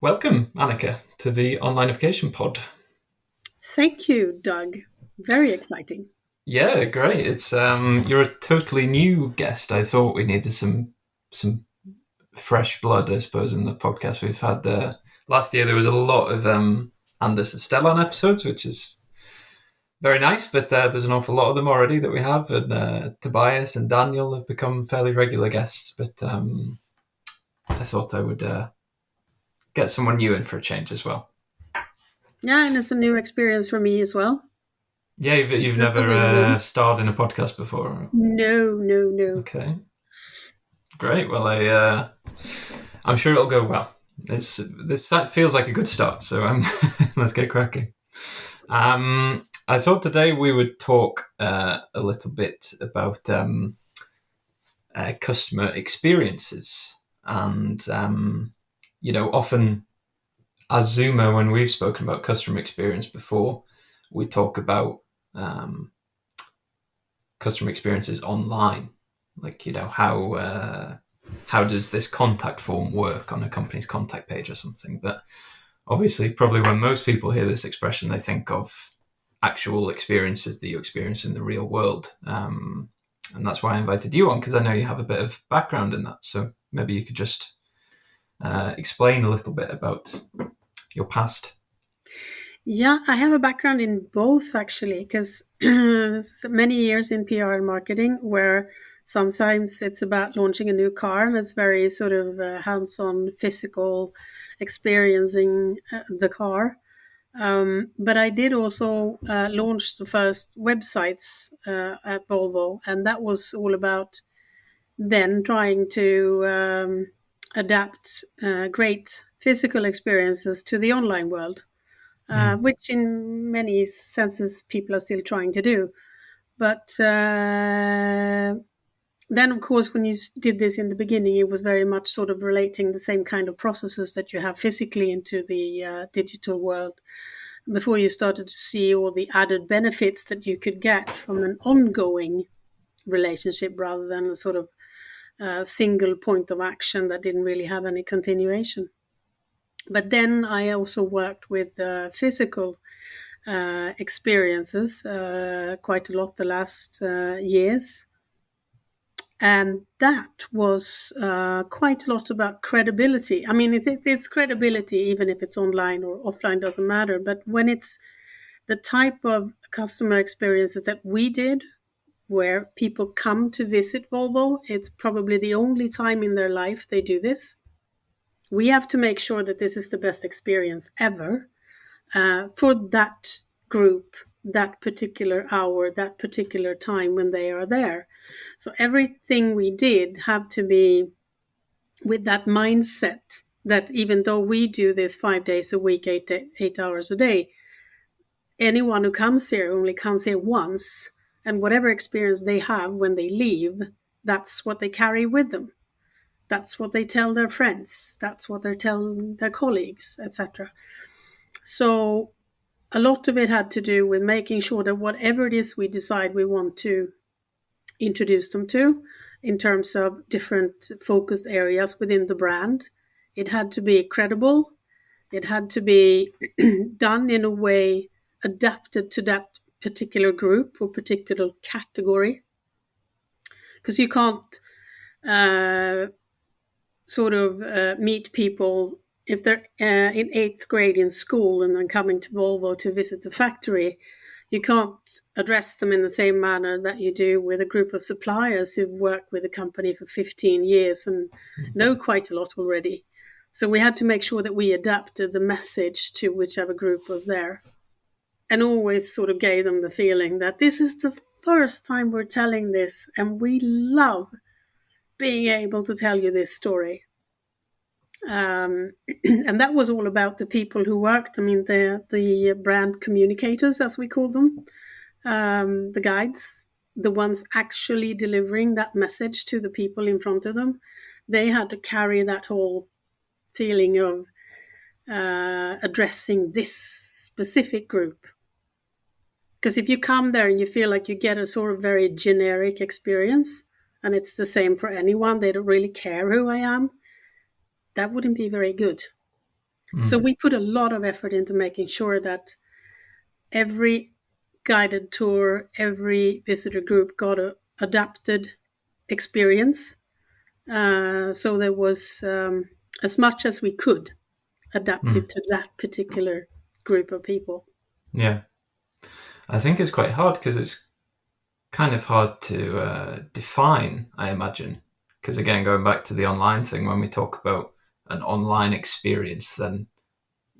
Welcome, Annika, to the Onlinification Pod. Thank you, Doug. Very exciting. Yeah, great. It's you're a totally new guest. I thought we needed some fresh blood, I suppose, in the podcast. We've had last year there was a lot of Anders and Stellan episodes, which is very nice, but there's an awful lot of them already that we have, and Tobias and Daniel have become fairly regular guests. But I thought I would get someone new in for a change as well. Yeah, and it's a new experience for me as well. Yeah, you've That's a never win-win. starred in a podcast before. No, no, no. Okay, great. Well, I'm sure it'll go well. This feels like a good start, so let's get cracking. I thought today we would talk a little bit about customer experiences, and often as Zooma, when we've spoken about customer experience before, we talk about customer experiences online, like how does this contact form work on a company's contact page or something. But obviously, probably when most people hear this expression, they think of actual experiences that you experience in the real world. And that's why I invited you on, because I know you have a bit of background in that. So maybe you could just explain a little bit about your past. Yeah, I have a background in both actually, because many years in PR and marketing, where sometimes it's about launching a new car and it's very sort of hands-on physical experiencing the car. But I did also launch the first websites at Volvo, and that was all about then trying to adapt great physical experiences to the online world, which in many senses people are still trying to do. But then, of course, when you did this in the beginning, it was very much sort of relating the same kind of processes that you have physically into the digital world before you started to see all the added benefits that you could get from an ongoing relationship rather than a sort of single point of action that didn't really have any continuation. But then I also worked with physical experiences quite a lot the last years. And that was quite a lot about credibility. I mean, it's credibility, even if it's online or offline, doesn't matter. But when it's the type of customer experiences that we did, where people come to visit Volvo, it's probably the only time in their life they do this. We have to make sure that this is the best experience ever for that group, that particular hour, that particular time when they are there. So everything we did had to be with that mindset that even though we do this 5 days a week, 8 hours a day, anyone who comes here only comes here once, and whatever experience they have when they leave, that's what they carry with them. That's what they tell their friends. That's what they tell their colleagues, etc. So a lot of it had to do with making sure that whatever it is we decide we want to introduce them to, in terms of different focused areas within the brand, it had to be credible. It had to be done in a way adapted to that particular group or particular category. Because you can't meet people if they're in 8th grade in school and then coming to Volvo to visit the factory. You can't address them in the same manner that you do with a group of suppliers who've worked with the company for 15 years and know quite a lot already. So we had to make sure that we adapted the message to whichever group was there, and always sort of gave them the feeling that this is the first time we're telling this, and we love being able to tell you this story. And that was all about the people who worked. I mean, the brand communicators, as we call them, the guides, the ones actually delivering that message to the people in front of them. They had to carry that whole feeling of addressing this specific group. Because if you come there and you feel like you get a sort of very generic experience, and it's the same for anyone, they don't really care who I am, that wouldn't be very good. So we put a lot of effort into making sure that every guided tour, every visitor group got a adapted experience. So there was as much as we could adapted to that particular group of people. Yeah. I think it's quite hard because it's kind of hard to define, I imagine. Because again, going back to the online thing, when we talk about an online experience, then,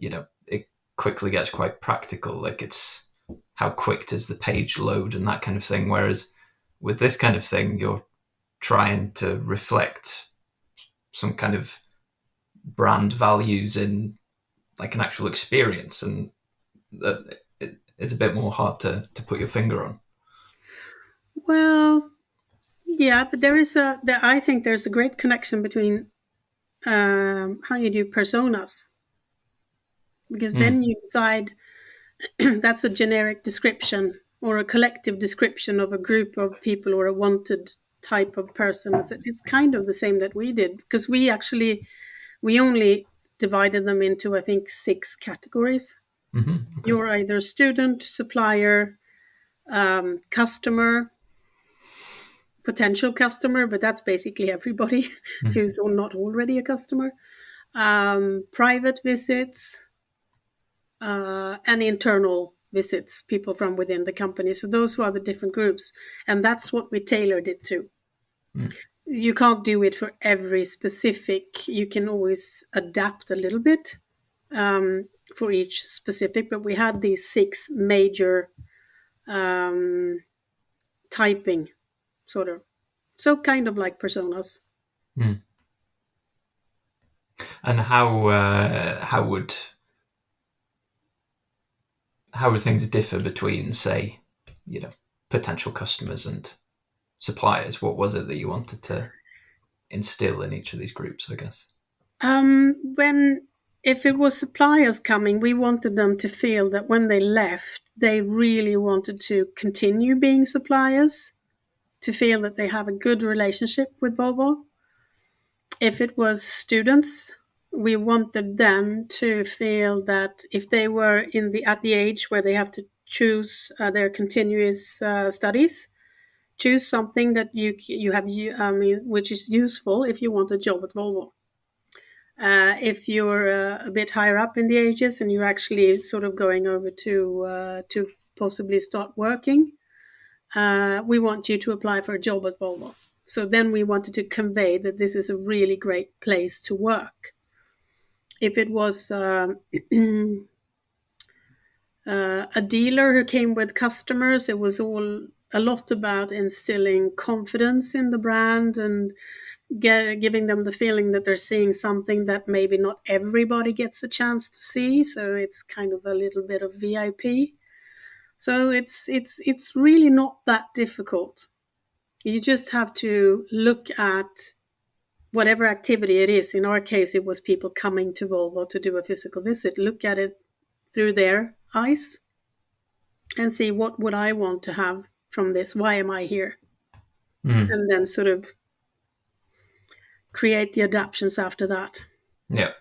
it quickly gets quite practical. Like, it's how quick does the page load and that kind of thing. Whereas with this kind of thing, you're trying to reflect some kind of brand values in like an actual experience, and that it's a bit more hard to put your finger on. Well, yeah, but I think there's a great connection between how you do personas, because then you decide that's a generic description or a collective description of a group of people or a wanted type of person. It's kind of the same that we did, because we only divided them into, I think, 6 categories. Okay. You're either student, supplier, customer, potential customer, but that's basically everybody who's not already a customer, private visits, and internal visits, people from within the company. So those were the different groups, and that's what we tailored it to. You can't do it for every specific. You can always adapt a little bit for each specific, but we had these 6 major typing, sort of. So kind of like personas. And how would things differ between, say, potential customers and suppliers? What was it that you wanted to instill in each of these groups, I guess? If it was suppliers coming, we wanted them to feel that when they left, they really wanted to continue being suppliers, to feel that they have a good relationship with Volvo. If it was students, we wanted them to feel that if they were at the age where they have to choose their continuous studies, choose something that you have, which is useful if you want a job at Volvo. If you're a bit higher up in the ages and you're actually sort of going over to possibly start working, we want you to apply for a job at Volvo. So then we wanted to convey that this is a really great place to work. If it was a dealer who came with customers, it was a lot about instilling confidence in the brand and giving them the feeling that they're seeing something that maybe not everybody gets a chance to see. So it's kind of a little bit of VIP. So it's really not that difficult. You just have to look at whatever activity it is. In our case, it was people coming to Volvo to do a physical visit. Look at it through their eyes and see, what would I want to have from this? Why am I here? And then sort of create the adaptions after that. Yeah.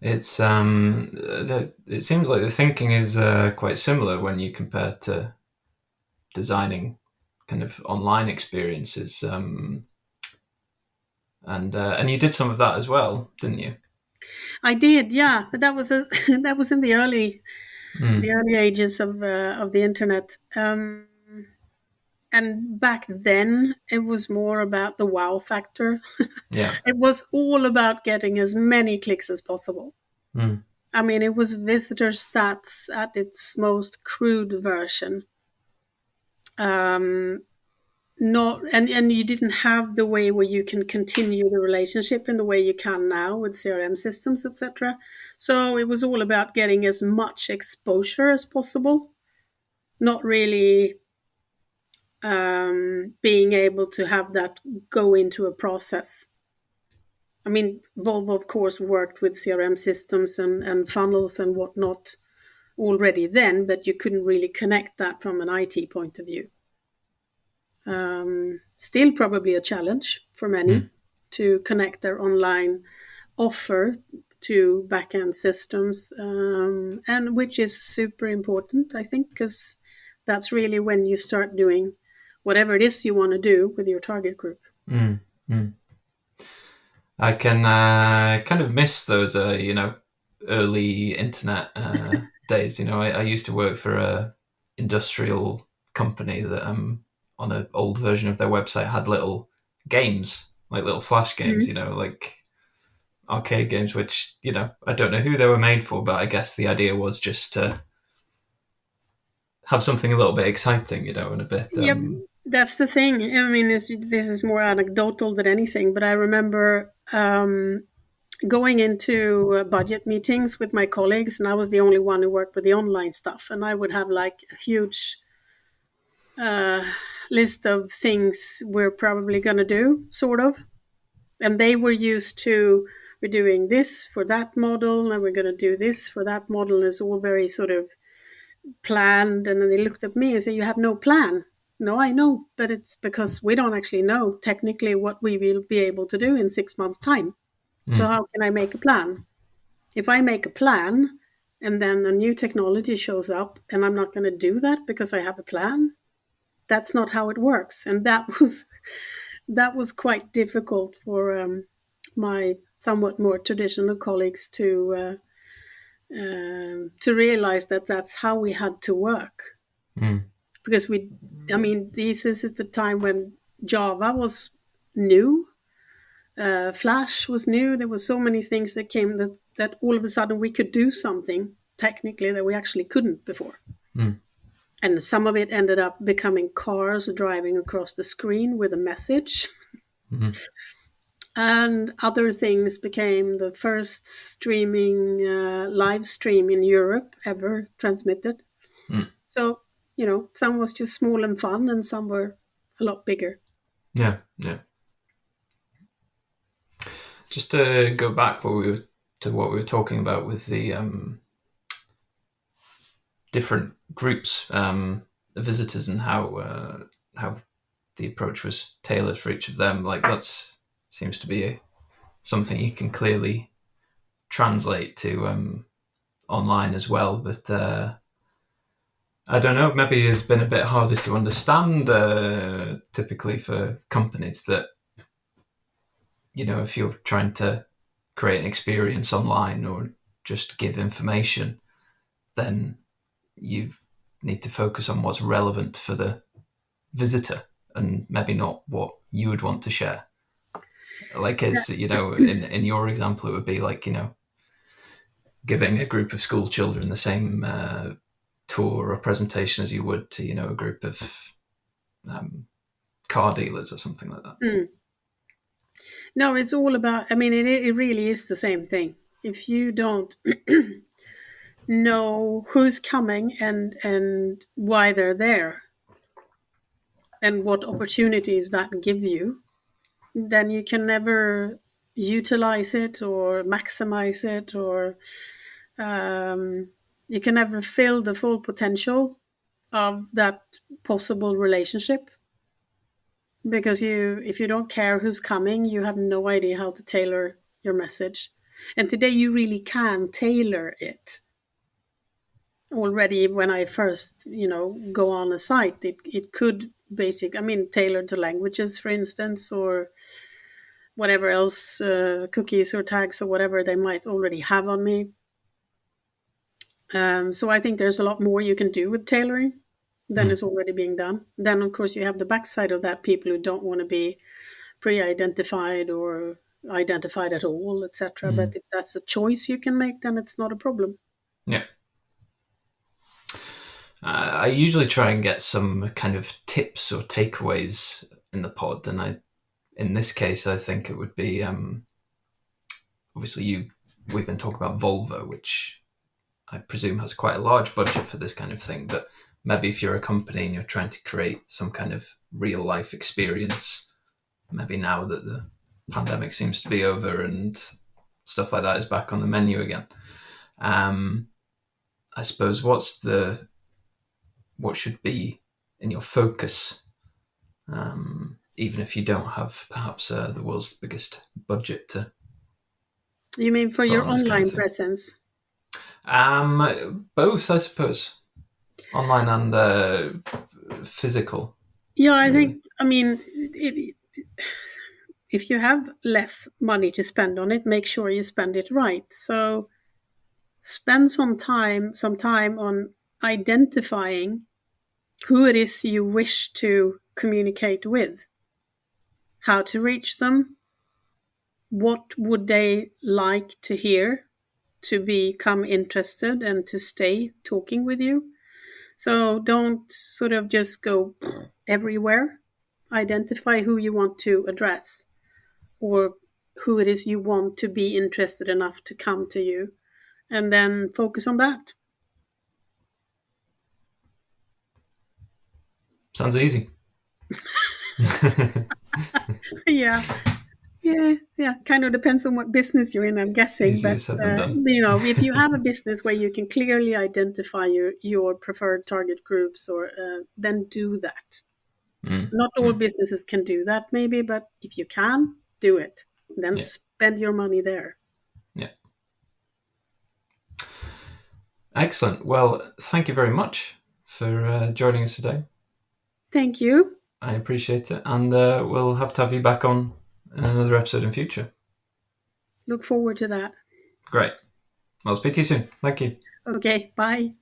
It's it seems like the thinking is quite similar when you compare to designing kind of online experiences, and you did some of that as well, didn't you? I did, yeah. But that was that was in the early ages of the internet. And back then, it was more about the wow factor. Yeah. It was all about getting as many clicks as possible. I mean, it was visitor stats at its most crude version. Not and you didn't have the way where you can continue the relationship in the way you can now with CRM systems, etc. So it was all about getting as much exposure as possible, not really being able to have that go into a process. I mean, Volvo, of course, worked with CRM systems and funnels and whatnot already then, but you couldn't really connect that from an IT point of view. Still probably a challenge for many to connect their online offer to backend systems, and which is super important, I think, because that's really when you start doing whatever it is you want to do with your target group. Mm, mm. I can kind of miss those, early internet days. I used to work for a industrial company that on an old version of their website had little games, like little flash games, like arcade games, which, I don't know who they were made for, but I guess the idea was just to have something a little bit exciting, and a bit. Yep, that's the thing. I mean, this is more anecdotal than anything, but I remember going into budget meetings with my colleagues, and I was the only one who worked with the online stuff, and I would have like a huge uh, list of things we're probably going to do, sort of. And they were used to, we're doing this for that model, and we're going to do this for that model, and it's all very sort of planned. And then they looked at me and said, "You have no plan." No, I know, but it's because we don't actually know technically what we will be able to do in 6 months' time. So how can I make a plan? If I make a plan and then a new technology shows up and I'm not going to do that because I have a plan, that's not how it works. And that was quite difficult for my somewhat more traditional colleagues to realize that that's how we had to work. Because this is the time when Java was new, Flash was new. There were so many things that came that all of a sudden we could do something technically that we actually couldn't before. And some of it ended up becoming cars driving across the screen with a message. And other things became the first streaming live stream in Europe ever transmitted. So, some was just small and fun, and some were a lot bigger. Yeah. Just to go back to what we were talking about with the different groups, the visitors, and how the approach was tailored for each of them. Like that's seems to be something you can clearly translate to online as well. But I don't know. Maybe it's been a bit harder to understand typically for companies that, if you're trying to create an experience online or just give information, then you need to focus on what's relevant for the visitor and maybe not what you would want to share. Like it's, in your example, it would be like, giving a group of school children the same tour or presentation as you would to, a group of car dealers or something like that. No, it's all about, it really is the same thing. If you don't know who's coming and why they're there and what opportunities that give you, then you can never utilize it or maximize it, or you can never fill the full potential of that possible relationship. Because if you don't care who's coming, you have no idea how to tailor your message. And today you really can tailor it. Already when I first, go on a site, it could tailored to languages, for instance, or whatever else, cookies or tags or whatever they might already have on me. So I think there's a lot more you can do with tailoring than is already being done. Then, of course, you have the backside of that, people who don't want to be pre-identified or identified at all, etc. But if that's a choice you can make, then it's not a problem. Yeah. I usually try and get some kind of tips or takeaways in the pod, and in this case, I think it would be obviously we've been talking about Volvo, which I presume has quite a large budget for this kind of thing, but maybe if you're a company and you're trying to create some kind of real life experience, maybe now that the pandemic seems to be over and stuff like that is back on the menu again, I suppose what should be in your focus, even if you don't have perhaps the world's biggest budget to You mean for your on this kind of online thing? presence? Both, I suppose, online and physical, Yeah, I really. think, I mean, if you have less money to spend on it, make sure you spend it right. So spend some time on identifying who it is you wish to communicate with, how to reach them, what would they like to hear to become interested and to stay talking with you. So don't sort of just go everywhere. Identify who you want to address, or who it is you want to be interested enough to come to you, and then focus on that. Sounds easy. Yeah, yeah. Kind of depends on what business you're in, I'm guessing. Easier But said than done. if you have a business where you can clearly identify your preferred target groups, or then do that. Mm, Not all mm, businesses can do that, maybe, but if you can, do it. Then yeah, spend your money there. yeah. Excellent. Well, thank you very much for joining us today. Thank you. I appreciate it, and we'll have to have you back on in another episode in future. Look forward to that. Great. I'll speak to you soon. Thank you. Okay, bye.